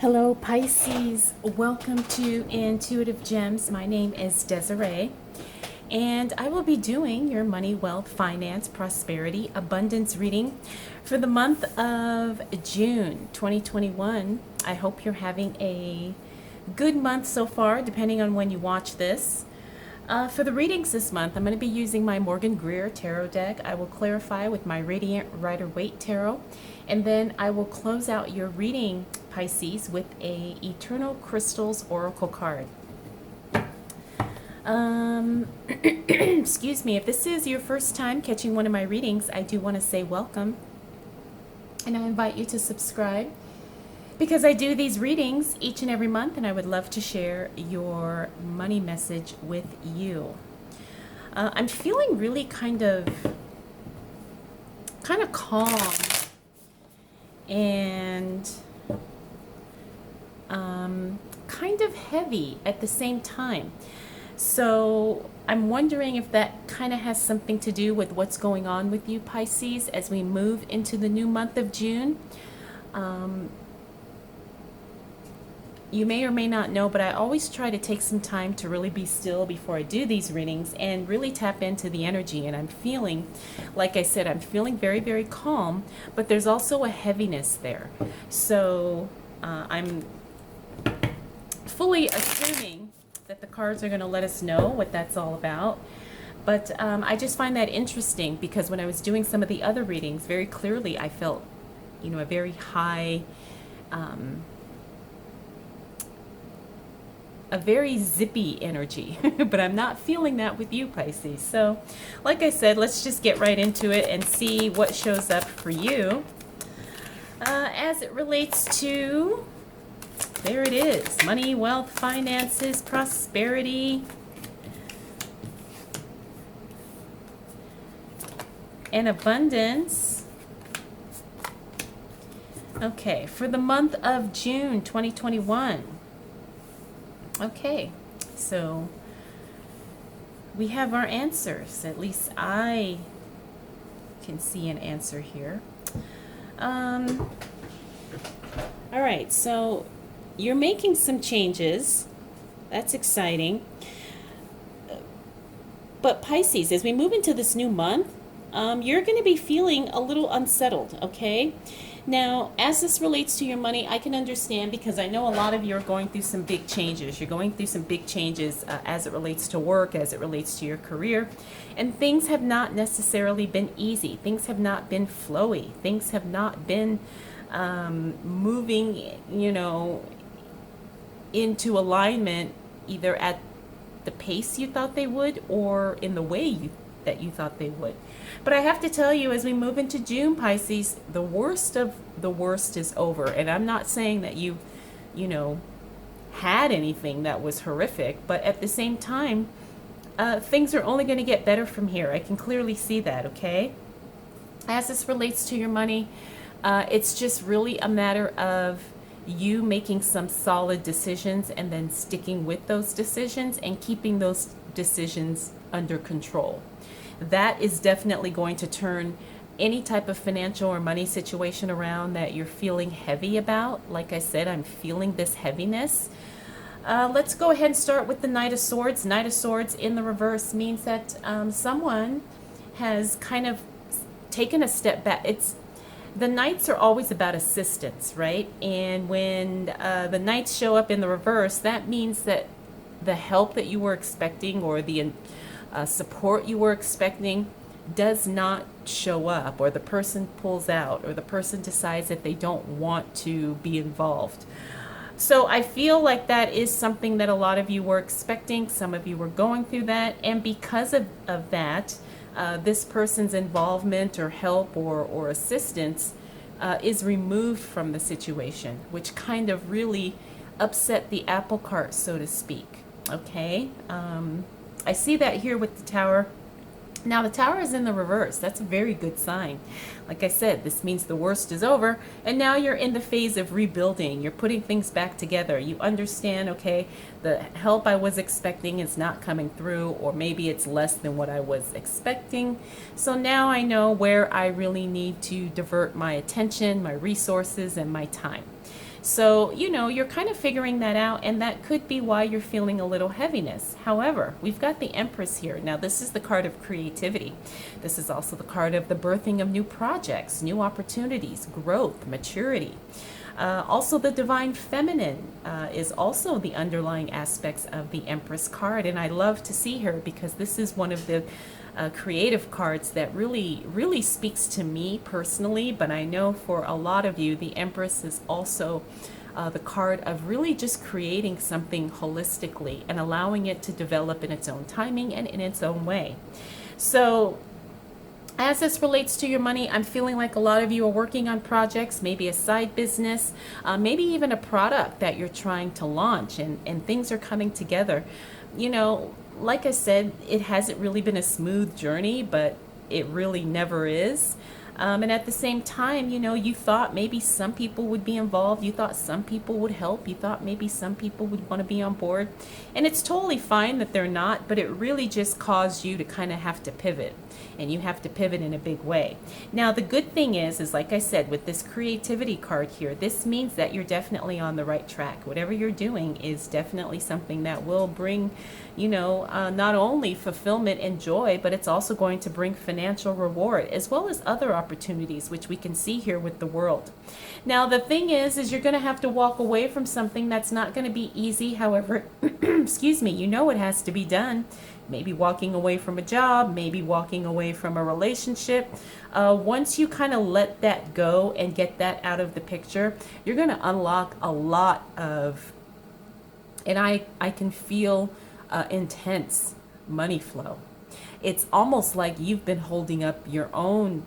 Hello, Pisces. Welcome to Intuitive Gems. My name is Desiree, and I will be doing your money, wealth, finance, prosperity, abundance reading for the month of June 2021. I hope you're having a good month so far, depending on when you watch this. For the readings this month, I'm going to be using my Morgan Greer Tarot deck. I will clarify with my Radiant Rider-Waite Tarot, and then I will close out your reading, Pisces, with a Eternal Crystals Oracle card. Excuse me, if this is your first time catching one of my readings, I do want to say welcome, and I invite you to subscribe, because I do these readings each and every month, and I would love to share your money message with you. I'm feeling really kind of calm and kind of heavy at the same time. So I'm wondering if that kind of has something to do with what's going on with you, Pisces, as we move into the new month of June. You may or may not know, but I always try to take some time to really be still before I do these readings and really tap into the energy. And I'm feeling, like I said, I'm feeling very, very calm, but there's also a heaviness there. So I'm fully assuming that the cards are going to let us know what that's all about. But I just find that interesting, because when I was doing some of the other readings, very clearly I felt, a very high, a very zippy energy, but I'm not feeling that with you, Pisces. So like I said, let's just get right into it and see what shows up for you as it relates to, there it is, money, wealth, finances, prosperity, and abundance. Okay, for the month of June 2021. Okay, so we have our answers. At least I can see an answer here. All right, so you're making some changes. That's exciting. But Pisces, as we move into this new month, you're going to be feeling a little unsettled, okay? Now, as this relates to your money, I can understand, because I know a lot of you are going through some big changes. You're going through some big changes as it relates to work, as it relates to your career. And things have not necessarily been easy. Things have not been flowy. Things have not been moving, into alignment, either at the pace you thought they would or in the way that you thought they would. But I have to tell you, as we move into June, Pisces, the worst of the worst is over. And I'm not saying that you had anything that was horrific, but at the same time, things are only going to get better from here. I can clearly see that, okay? As this relates to your money, it's just really a matter of you making some solid decisions and then sticking with those decisions and keeping those decisions under control. That is definitely going to turn any type of financial or money situation around that you're feeling heavy about. Like I said, I'm feeling this heaviness. Let's go ahead and start with the Knight of Swords. Knight of Swords in the reverse means that someone has kind of taken a step back. The Knights are always about assistance, right? And when the Knights show up in the reverse, that means that the help that you were expecting, or the support you were expecting, does not show up, or the person pulls out, or the person decides that they don't want to be involved. So I feel like that is something that a lot of you were expecting. Some of you were going through that, and because of that, this person's involvement or help or assistance is removed from the situation, which kind of really upset the apple cart, so to speak. Okay, I see that here with the Tower. Now the Tower is in the reverse. That's a very good sign. Like I said, this means the worst is over, and now you're in the phase of rebuilding. You're putting things back together. You understand, okay, the help I was expecting is not coming through, or maybe it's less than what I was expecting. So now I know where I really need to divert my attention, my resources, and my time. So, you know, you're kind of figuring that out, and that could be why you're feeling a little heaviness. However, we've got the Empress here. Now, this is the card of creativity. This is also the card of the birthing of new projects, new opportunities, growth, maturity. Also, the Divine Feminine is also the underlying aspects of the Empress card, and I love to see her because this is one of the creative cards that really speaks to me personally, but I know for a lot of you, the Empress is also the card of really just creating something holistically and allowing it to develop in its own timing and in its own way. So, as this relates to your money, I'm feeling like a lot of you are working on projects, maybe a side business, maybe even a product that you're trying to launch, and things are coming together. You know, like I said, it hasn't really been a smooth journey, but it really never is. And at the same time, you know, you thought maybe some people would be involved. You thought some people would help. You thought maybe some people would want to be on board. And it's totally fine that they're not, but it really just caused you to kind of have to pivot. And you have to pivot in a big way. Now, the good thing is like I said, with this creativity card here, this means that you're definitely on the right track. Whatever you're doing is definitely something that will bring, you know, not only fulfillment and joy, but it's also going to bring financial reward as well as other opportunities, which we can see here with the World. Now, the thing is you're going to have to walk away from something that's not going to be easy. However, excuse me, you know it has to be done. Maybe walking away from a job, maybe walking away from a relationship. Once you kind of let that go and get that out of the picture, you're going to unlock a lot of, and I can feel intense money flow. It's almost like you've been holding up your own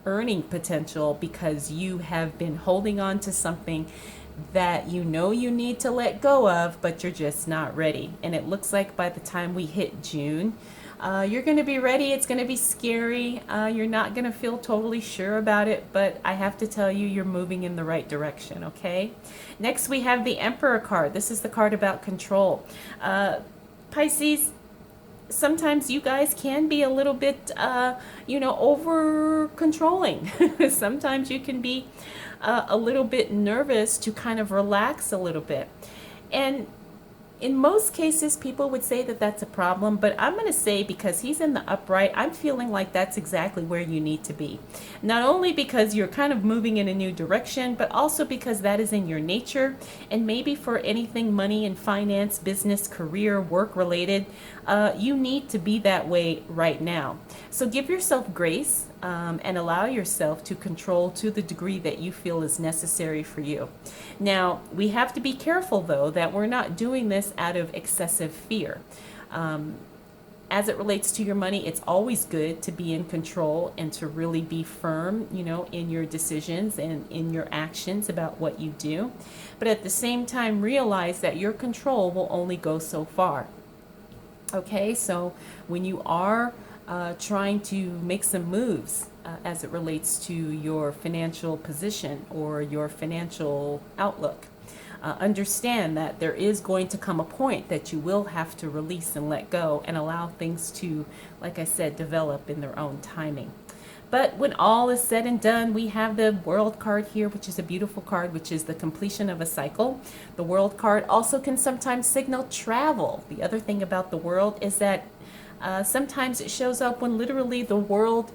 earning potential because you have been holding on to something that you know you need to let go of, but you're just not ready. And it looks like by the time we hit June, you're going to be ready. It's going to be scary. You're not going to feel totally sure about it, but I have to tell you, you're moving in the right direction, okay? Next, we have the Emperor card. This is the card about control. Pisces, sometimes you guys can be a little bit, you know, over controlling. Sometimes you can be a little bit nervous to kind of relax a little bit. And in most cases, people would say that that's a problem, but I'm going to say because he's in the upright, I'm feeling like that's exactly where you need to be. Not only because you're kind of moving in a new direction, but also because that is in your nature. And maybe for anything money and finance, business, career, work related, you need to be that way right now. So give yourself grace and allow yourself to control to the degree that you feel is necessary for you. Now, we have to be careful, though, that we're not doing this out of excessive fear. As it relates to your money, it's always good to be in control and to really be firm, you know, in your decisions and in your actions about what you do. But at the same time, realize that your control will only go so far. Okay, so when you are trying to make some moves as it relates to your financial position or your financial outlook, understand that there is going to come a point that you will have to release and let go and allow things to, like I said, develop in their own timing. But when all is said and done, we have the World card here, which is a beautiful card, which is the completion of a cycle. The World card also can sometimes signal travel. The other thing about the World is that sometimes it shows up when literally the world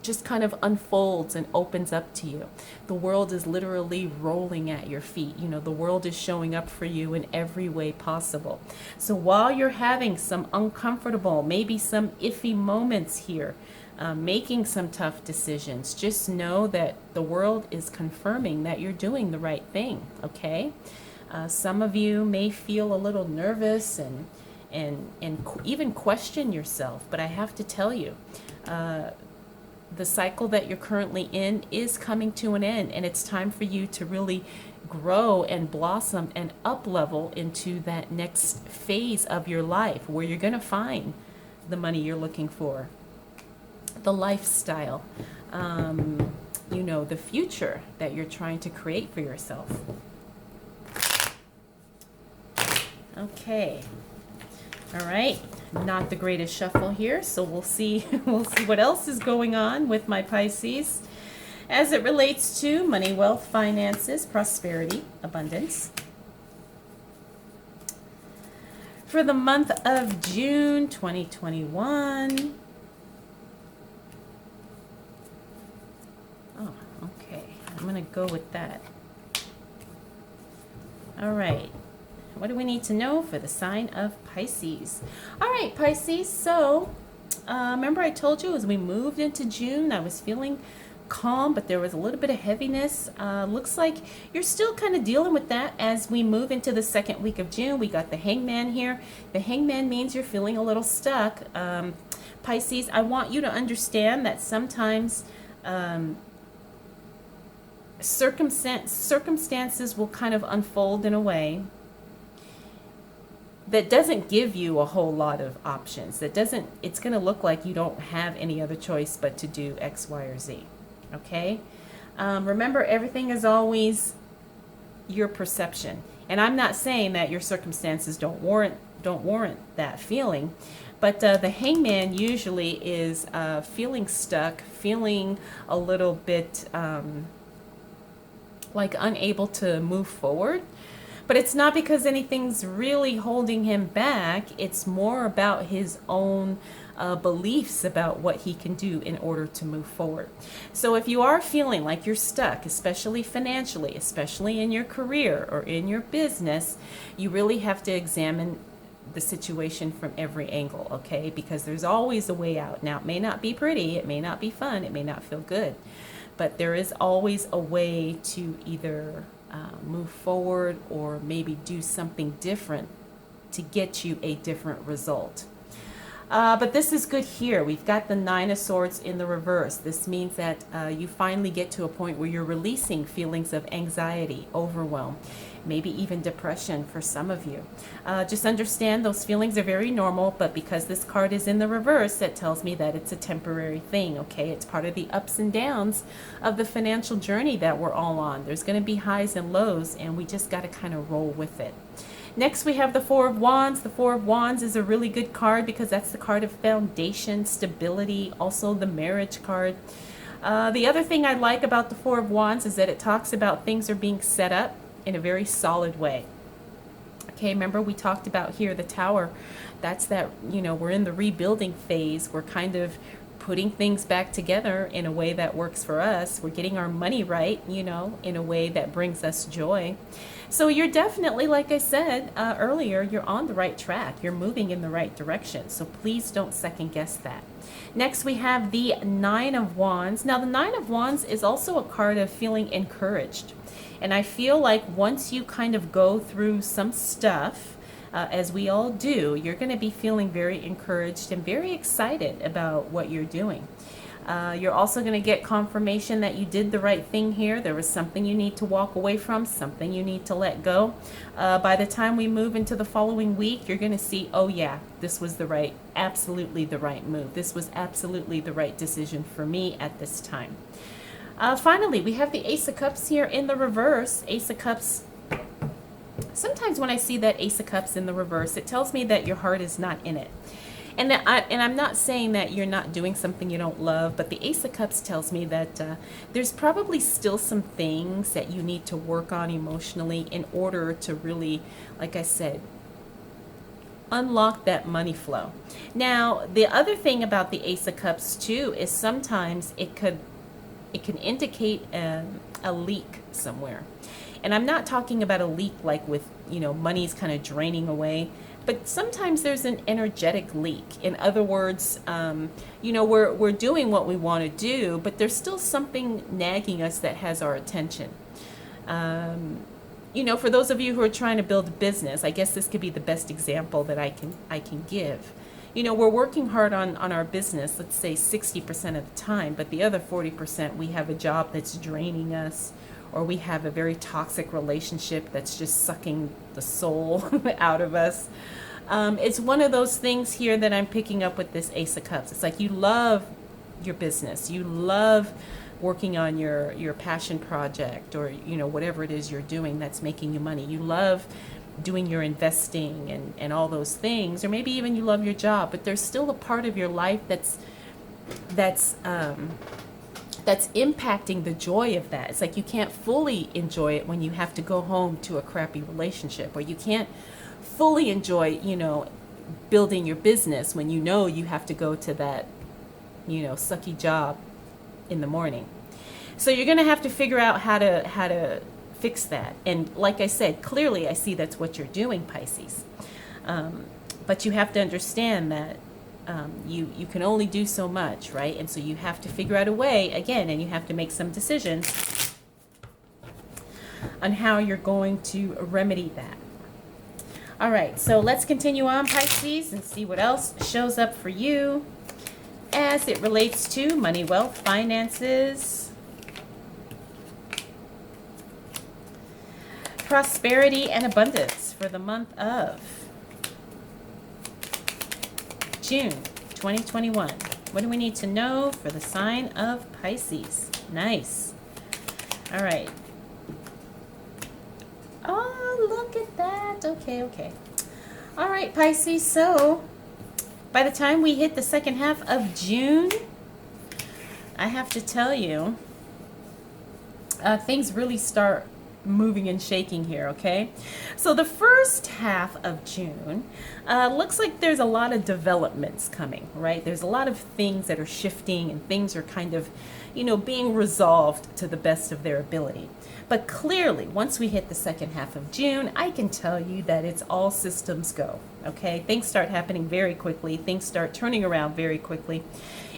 just kind of unfolds and opens up to you. The world is literally rolling at your feet. You know, the world is showing up for you in every way possible. So while you're having some uncomfortable, maybe some iffy moments here, making some tough decisions, just know that the world is confirming that you're doing the right thing, okay? Some of you may feel a little nervous and even question yourself, but I have to tell you, the cycle that you're currently in is coming to an end, and it's time for you to really grow and blossom and up level into that next phase of your life where you're going to find the money you're looking for, the lifestyle, you know, the future that you're trying to create for yourself. Okay. All right, not the greatest shuffle here, so we'll see what else is going on with my Pisces. As it relates to money, wealth, finances, prosperity, abundance. For the month of June 2021. Oh, okay. I'm going to go with that. All right. What do we need to know for the sign of Pisces? All right, Pisces. So, remember I told you as we moved into June, I was feeling calm, but there was a little bit of heaviness. Looks like you're still kind of dealing with that as we move into the second week of June. We got the Hangman here. The Hangman means you're feeling a little stuck. Pisces, I want you to understand that sometimes circumstances will kind of unfold in a way that doesn't give you a whole lot of options. It's going to look like you don't have any other choice but to do X, Y, or Z. Okay? Remember, everything is always your perception. And I'm not saying that your circumstances don't warrant that feeling, but the Hangman usually is feeling stuck, feeling a little bit like unable to move forward. But it's not because anything's really holding him back. It's more about his own beliefs about what he can do in order to move forward. So if you are feeling like you're stuck, especially financially, especially in your career or in your business, you really have to examine the situation from every angle, okay? Because there's always a way out. Now, it may not be pretty, it may not be fun, it may not feel good, but there is always a way to either move forward or maybe do something different to get you a different result. But this is good here. We've got the Nine of Swords in the reverse. This means that you finally get to a point where you're releasing feelings of anxiety, overwhelm, maybe even depression for some of you. Just understand those feelings are very normal, but because this card is in the reverse, that tells me that it's a temporary thing, okay? It's part of the ups and downs of the financial journey that we're all on. There's going to be highs and lows, and we just got to kind of roll with it. Next, we have the Four of Wands. The Four of Wands is a really good card because that's the card of foundation, stability, also the marriage card. The other thing I like about the Four of Wands is that it talks about things are being set up in a very solid way. Okay, remember we talked about here the Tower. That's that, we're in the rebuilding phase. We're kind of putting things back together in a way that works for us. We're getting our money right, in a way that brings us joy. So you're definitely, like I said earlier, you're on the right track. You're moving in the right direction. So please don't second guess that. Next, we have the Nine of Wands. Now, the Nine of Wands is also a card of feeling encouraged. And I feel like once you kind of go through some stuff, as we all do, you're going to be feeling very encouraged and very excited about what you're doing. You're also going to get confirmation that you did the right thing here. There was something you need to walk away from, something you need to let go. By the time we move into the following week, you're going to see, oh yeah, this was absolutely the right move. This was absolutely the right decision for me at this time. Finally, we have the Ace of Cups here in the reverse. Ace of Cups. Sometimes when I see that Ace of Cups in the reverse, it tells me that your heart is not in it. And I'm not saying that you're not doing something you don't love, but the Ace of Cups tells me that there's probably still some things that you need to work on emotionally in order to really, like I said, unlock that money flow. Now, the other thing about the Ace of Cups too is sometimes it can indicate a leak somewhere. And I'm not talking about a leak like with, money's kind of draining away, but sometimes there's an energetic leak. In other words, we're doing what we want to do, but there's still something nagging us that has our attention. For those of you who are trying to build a business, I guess this could be the best example that I can give. We're working hard on our business, let's say 60% of the time, but the other 40% we have a job that's draining us, or we have a very toxic relationship that's just sucking the soul out of us. It's one of those things here that I'm picking up with this Ace of Cups. It's like you love your business. You love working on your passion project or, whatever it is you're doing that's making you money. You love doing your investing and all those things, or maybe even you love your job, but there's still a part of your life that's that's impacting the joy of that. It's like you can't fully enjoy it when you have to go home to a crappy relationship, or you can't fully enjoy, building your business when you have to go to that, sucky job in the morning. So you're going to have to figure out how to fix that. And like I said, clearly I see that's what you're doing, Pisces. But you have to understand that you can only do so much, right? And so you have to figure out a way, again, and you have to make some decisions on how you're going to remedy that. All right, so let's continue on, Pisces, and see what else shows up for you as it relates to money, wealth, finances, prosperity, and abundance for the month of June 2021. What do we need to know for the sign of Pisces? Nice. All right. Oh, look at that. Okay. All right, Pisces. So by the time we hit the second half of June, I have to tell you, things really start moving and shaking here, okay? So the first half of June looks like there's a lot of developments coming, right? There's a lot of things that are shifting, and things are kind of, being resolved to the best of their ability. But clearly, once we hit the second half of June, I can tell you that it's all systems go, okay? Things start happening very quickly. Things start turning around very quickly.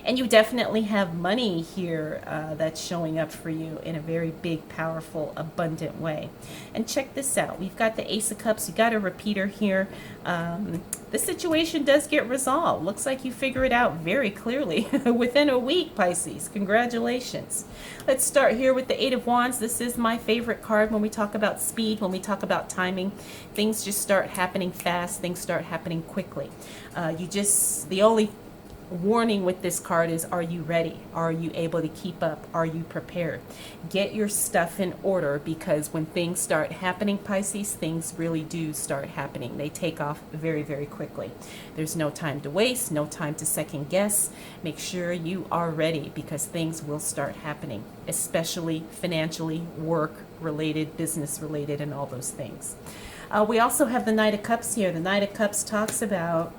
And you definitely have money here that's showing up for you in a very big, powerful, abundant way. And check this out. We've got the Ace of Cups. You got a repeater here. The situation does get resolved. Looks like you figure it out very clearly within a week, Pisces. Congratulations. Let's start here with the Eight of Wands. This is my favorite card when we talk about speed, when we talk about timing. Things just start happening fast. Things start happening quickly. The only warning with this card is, are you ready? Are you able to keep up? Are you prepared? Get your stuff in order, because when things start happening, Pisces, things really do start happening. They take off very, very quickly. There's no time to waste, no time to second guess. Make sure you are ready, because things will start happening, especially financially, work related, business related, and all those things. We also have the Knight of Cups here. The Knight of Cups talks about,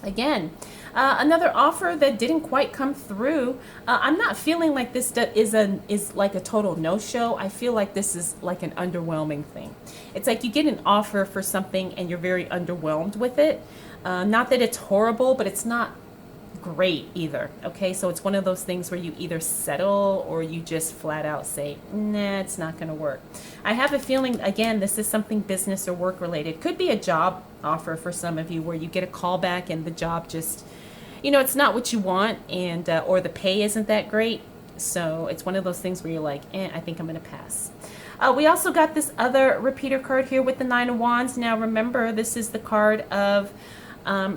again, another offer that didn't quite come through. I'm not feeling like this is like a total no-show. I feel like this is like an underwhelming thing. It's like you get an offer for something and you're very underwhelmed with it. Not that it's horrible, but it's not great either. Okay, so it's one of those things where you either settle or you just flat out say, nah, it's not going to work. I have a feeling, again, this is something business or work related. Could be a job offer for some of you, where you get a call back and the job just, it's not what you want, and or the pay isn't that great. So it's one of those things where you're like, I think I'm going to pass. We also got this other repeater card here with the Nine of Wands. Now remember, this is the card of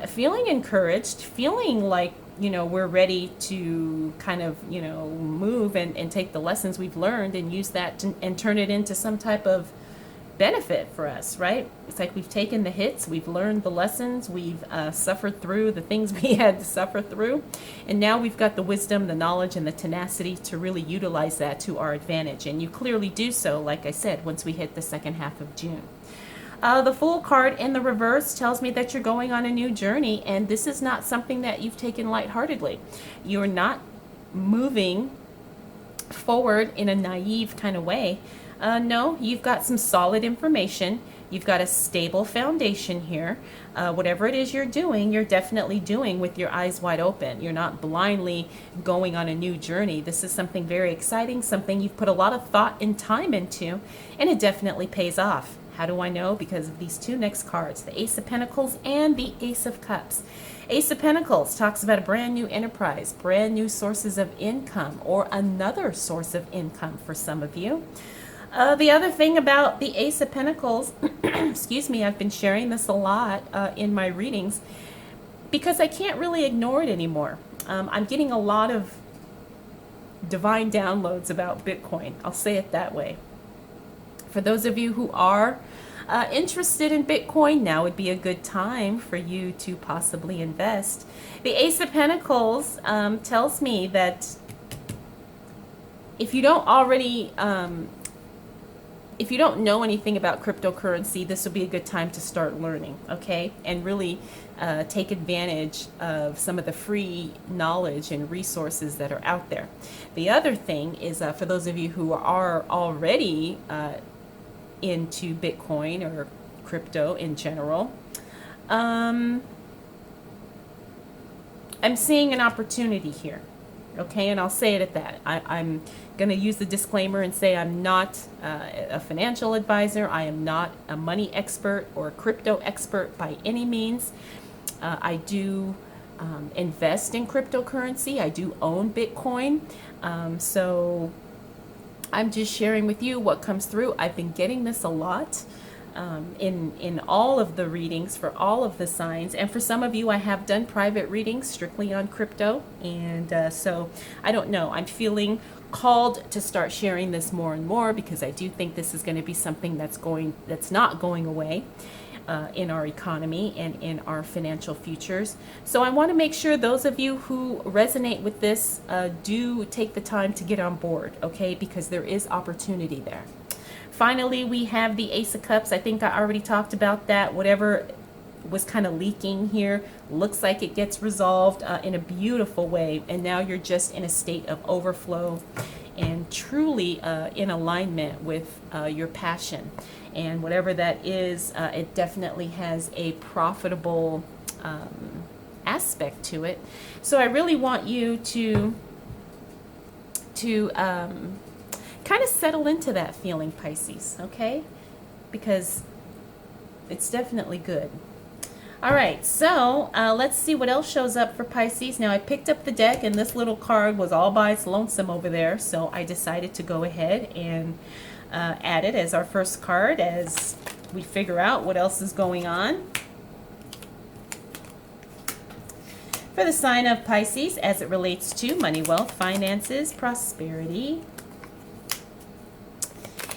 feeling encouraged, feeling like, we're ready to kind of, move and take the lessons we've learned and use that and turn it into some type of benefit for us, right? It's like we've taken the hits, we've learned the lessons, we've suffered through the things we had to suffer through, and now we've got the wisdom, the knowledge, and the tenacity to really utilize that to our advantage. And you clearly do so, like I said, once we hit the second half of June. The Fool card in the reverse tells me that you're going on a new journey, and this is not something that you've taken lightheartedly. You're not moving forward in a naive kind of way. No, you've got some solid information. You've got a stable foundation here. Whatever it is you're doing, you're definitely doing with your eyes wide open. You're not blindly going on a new journey. This is something very exciting, something you've put a lot of thought and time into, and it definitely pays off. How do I know? Because of these two next cards, the Ace of Pentacles and the Ace of Cups. Ace of Pentacles talks about a brand new enterprise, brand new sources of income, or another source of income for some of you. The other thing about the Ace of Pentacles, excuse me, I've been sharing this a lot in my readings because I can't really ignore it anymore. I'm getting a lot of divine downloads about Bitcoin. I'll say it that way. For those of you who are interested in Bitcoin, now would be a good time for you to possibly invest. The Ace of Pentacles tells me that if you don't already, if you don't know anything about cryptocurrency, this will be a good time to start learning, okay? And really take advantage of some of the free knowledge and resources that are out there. The other thing is for those of you who are already into Bitcoin or crypto in general, I'm seeing an opportunity here. Okay, and I'll say it at that. I'm going to use the disclaimer and say I'm not a financial advisor. I am not a money expert or a crypto expert by any means. I do invest in cryptocurrency. I do own Bitcoin. So I'm just sharing with you what comes through. I've been getting this a lot. In all of the readings for all of the signs, and for some of you I have done private readings strictly on crypto, and so I don't know, I'm feeling called to start sharing this more and more because I do think this is going to be something that's not going away in our economy and in our financial futures. So I want to make sure those of you who resonate with this do take the time to get on board, okay, because there is opportunity there. Finally, we have the Ace of Cups. I think I already talked about that. Whatever was kind of leaking here looks like it gets resolved in a beautiful way. And now you're just in a state of overflow and truly in alignment with your passion. And whatever that is, it definitely has a profitable aspect to it. So I really want you to kind of settle into that feeling, Pisces, okay? Because it's definitely good. All right, so let's see what else shows up for Pisces. Now, I picked up the deck, and this little card was all by its lonesome over there, so I decided to go ahead and add it as our first card as we figure out what else is going on. For the sign of Pisces, as it relates to money, wealth, finances, prosperity,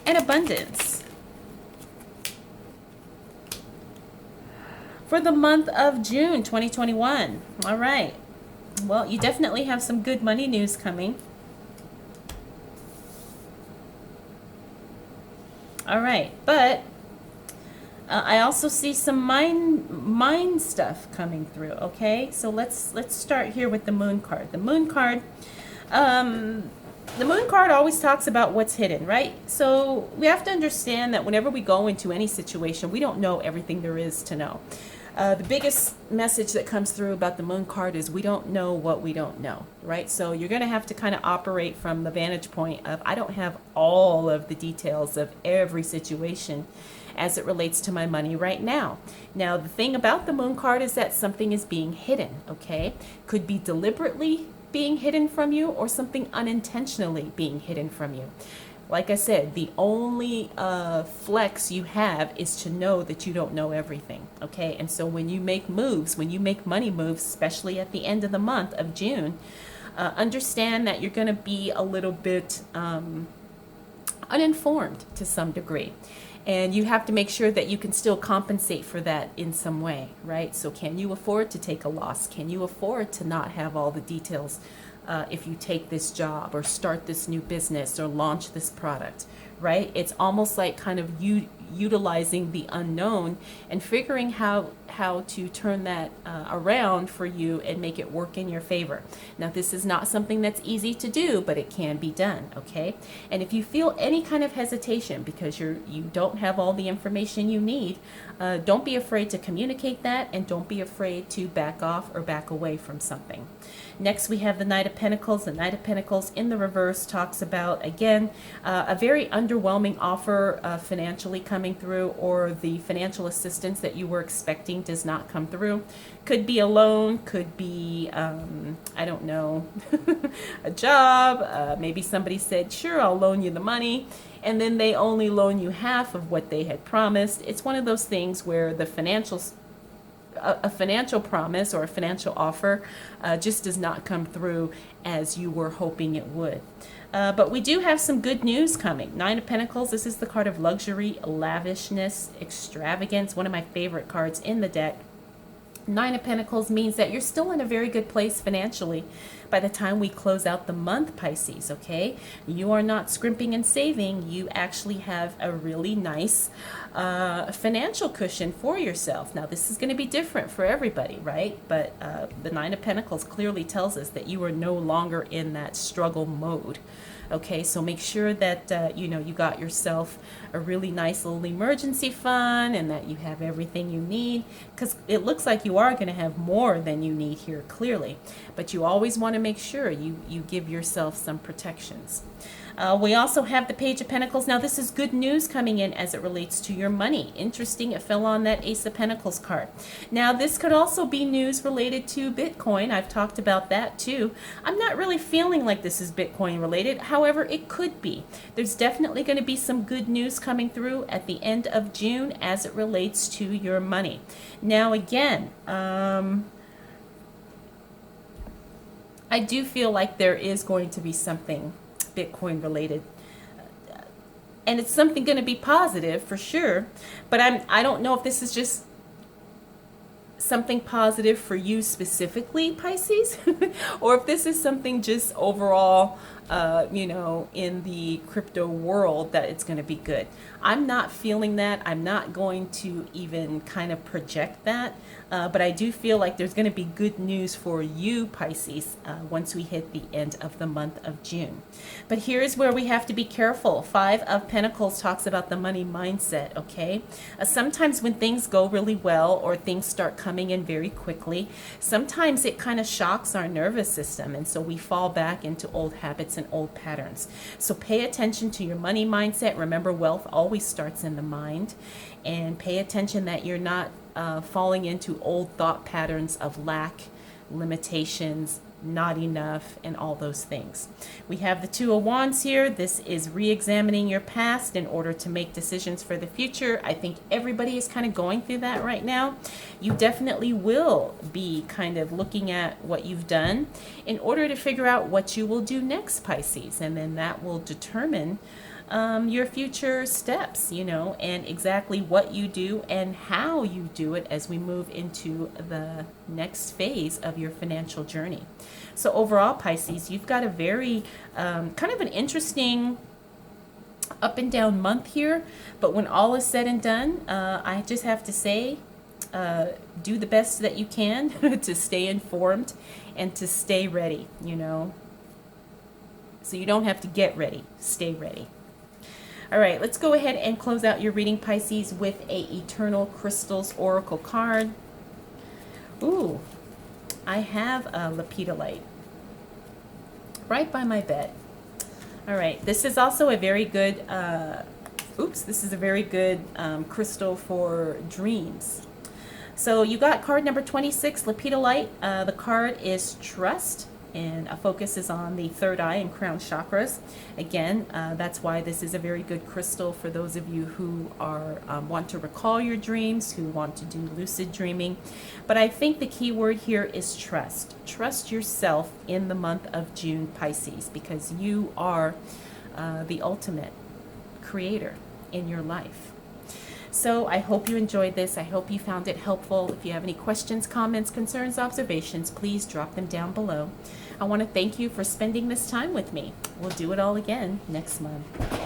and abundance. For the month of June 2021. All right. Well, you definitely have some good money news coming. All right, but I also see some mind stuff coming through, okay? So let's start here with the Moon card. The Moon card always talks about what's hidden, right? So we have to understand that whenever we go into any situation, we don't know everything there is to know. The biggest message that comes through about the Moon card is we don't know what we don't know, right? So you're going to have to kind of operate from the vantage point of I don't have all of the details of every situation as it relates to my money right now. Now, the thing about the Moon card is that something is being hidden, okay? Could be deliberately being hidden from you or something unintentionally being hidden from you. Like I said, the only flex you have is to know that you don't know everything, okay? And so when you make moves, when you make money moves, especially at the end of the month of June, understand that you're going to be a little bit uninformed to some degree. And you have to make sure that you can still compensate for that in some way, right? So can you afford to take a loss? Can you afford to not have all the details if you take this job or start this new business or launch this product, right? It's almost like kind of utilizing the unknown and figuring how to turn that around for you and make it work in your favor. Now, this is not something that's easy to do, but it can be done, okay? And if you feel any kind of hesitation because you don't have all the information you need, don't be afraid to communicate that, and don't be afraid to back off or back away from something. Next, we have the Knight of Pentacles. The Knight of Pentacles in the reverse talks about, again, a very underwhelming offer financially coming through, or the financial assistance that you were expecting does not come through. Could be a loan, could be, I don't know, a job. Maybe somebody said, sure, I'll loan you the money, and then they only loan you half of what they had promised. It's one of those things where the a financial promise or a financial offer just does not come through as you were hoping it would. But we do have some good news coming. Nine of Pentacles, this is the card of luxury, lavishness, extravagance, one of my favorite cards in the deck. Nine of Pentacles means that you're still in a very good place financially by the time we close out the month, Pisces, okay? You are not scrimping and saving. You actually have a really nice financial cushion for yourself. Now, this is going to be different for everybody, right? But the Nine of Pentacles clearly tells us that you are no longer in that struggle mode. Okay, so make sure that, you know, you got yourself a really nice little emergency fund and that you have everything you need, because it looks like you are going to have more than you need here, clearly. But you always want to make sure you give yourself some protections. We also have the Page of Pentacles. Now, this is good news coming in as it relates to your money. Interesting, it fell on that Ace of Pentacles card. Now, this could also be news related to Bitcoin. I've talked about that too. I'm not really feeling like this is Bitcoin related. However, it could be. There's definitely going to be some good news coming through at the end of June as it relates to your money. Now, again, I do feel like there is going to be something Bitcoin related, and it's something going to be positive for sure, but I don't know if this is just something positive for you specifically, Pisces, or if this is something just overall, you know, in the crypto world, that it's going to be good. I'm not feeling that. I'm not going to even kind of project that, but I do feel like there's going to be good news for you, Pisces, once we hit the end of the month of June. But here's where we have to be careful. Five of Pentacles talks about the money mindset, okay? Sometimes when things go really well or things start coming in very quickly, sometimes it kind of shocks our nervous system, and so we fall back into old habits and old patterns. So pay attention to your money mindset. Remember, wealth always starts in the mind, and pay attention that you're not falling into old thought patterns of lack, limitations, not enough, and all those things. We have the Two of Wands here. This is re-examining your past in order to make decisions for the future. I think everybody is kind of going through that right now. You definitely will be kind of looking at what you've done in order to figure out what you will do next, Pisces, and then that will determine your future steps, you know, and exactly what you do and how you do it as we move into the next phase of your financial journey. So overall, Pisces, you've got a very kind of an interesting up and down month here, but when all is said and done, I just have to say, do the best that you can to stay informed and to stay ready, you know. So you don't have to get ready, stay ready. All right, let's go ahead and close out your reading, Pisces, with a Eternal Crystals Oracle card. Ooh, I have a lepidolite right by my bed. All right, this is also a very good, this is a very good crystal for dreams. So you got card number 26, lepidolite. The card is Trust, and a focus is on the third eye and crown chakras. Again, that's why this is a very good crystal for those of you who are want to recall your dreams, who want to do lucid dreaming. But I think the key word here is trust. Trust yourself in the month of June, Pisces, because you are the ultimate creator in your life. So I hope you enjoyed this. I hope you found it helpful. If you have any questions, comments, concerns, observations, please drop them down below. I want to thank you for spending this time with me. We'll do it all again next month.